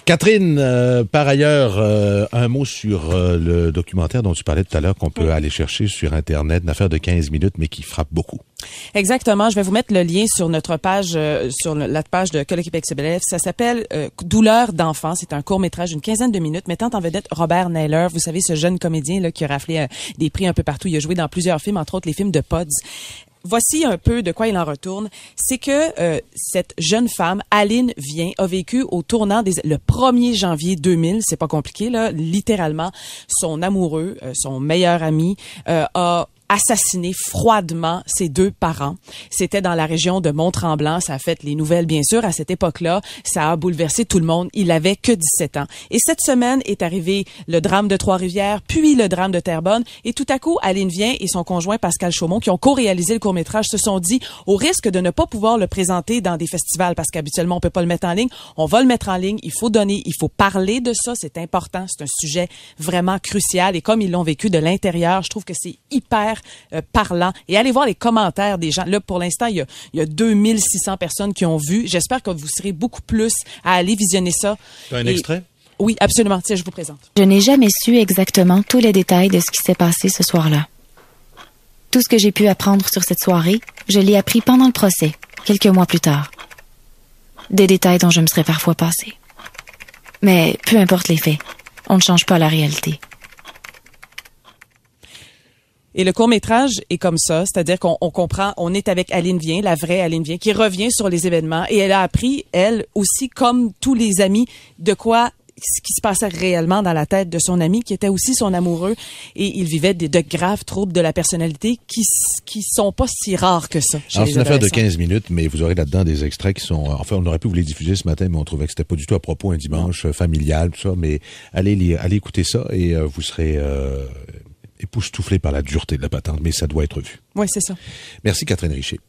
Catherine, par ailleurs, un mot sur le documentaire dont tu parlais tout à l'heure qu'on peut aller chercher sur Internet, une affaire de 15 minutes, mais qui frappe beaucoup. Exactement. Je vais vous mettre le lien sur notre page, sur la page de Que le Québec se lève. Ça s'appelle Douleur d'enfant. C'est un court-métrage d'une 15aine de minutes mettant en vedette Robert Nailer. Vous savez, ce jeune comédien là qui a raflé des prix un peu partout. Il a joué dans plusieurs films, entre autres les films de Pods. Voici un peu de quoi il en retourne. C'est que cette jeune femme, Aline Vien, a vécu au tournant le 1er janvier 2000, c'est pas compliqué là, littéralement, son amoureux, son meilleur ami, a assassiné froidement ses 2 parents. C'était dans la région de Mont-Tremblant. Ça a fait les nouvelles, bien sûr. À cette époque-là, ça a bouleversé tout le monde. Il avait que 17 ans. Et cette semaine est arrivé le drame de Trois-Rivières, puis le drame de Terrebonne. Et tout à coup, Aline Vien et son conjoint Pascal Chaumont, qui ont co-réalisé le court-métrage, se sont dit, au risque de ne pas pouvoir le présenter dans des festivals, parce qu'habituellement, on peut pas le mettre en ligne, on va le mettre en ligne. Il faut donner, il faut parler de ça. C'est important. C'est un sujet vraiment crucial. Et comme ils l'ont vécu de l'intérieur, je trouve que c'est hyper parlant. Et allez voir les commentaires des gens. Là, pour l'instant, il y a 2600 personnes qui ont vu. J'espère que vous serez beaucoup plus à aller visionner ça. T'as un extrait? Oui, absolument. Tiens, je vous présente. Je n'ai jamais su exactement tous les détails de ce qui s'est passé ce soir-là. Tout ce que j'ai pu apprendre sur cette soirée, je l'ai appris pendant le procès, quelques mois plus tard. Des détails dont je me serais parfois passée. Mais peu importe les faits, on ne change pas la réalité. Et le court-métrage est comme ça, c'est-à-dire qu'on comprend, on est avec Aline Vien, la vraie Aline Vien, qui revient sur les événements et elle a appris, elle aussi, comme tous les amis, de quoi ce qui se passait réellement dans la tête de son ami, qui était aussi son amoureux, et il vivait de graves troubles de la personnalité qui sont pas si rares que ça. Alors, c'est une affaire de 15 minutes, mais vous aurez là-dedans des extraits qui sont... Enfin, on aurait pu vous les diffuser ce matin, mais on trouvait que c'était pas du tout à propos un dimanche familial, tout ça, mais allez écouter ça et vous serez... époustouflé par la dureté de la patente, mais ça doit être vu. Oui, c'est ça. Merci Catherine Richer.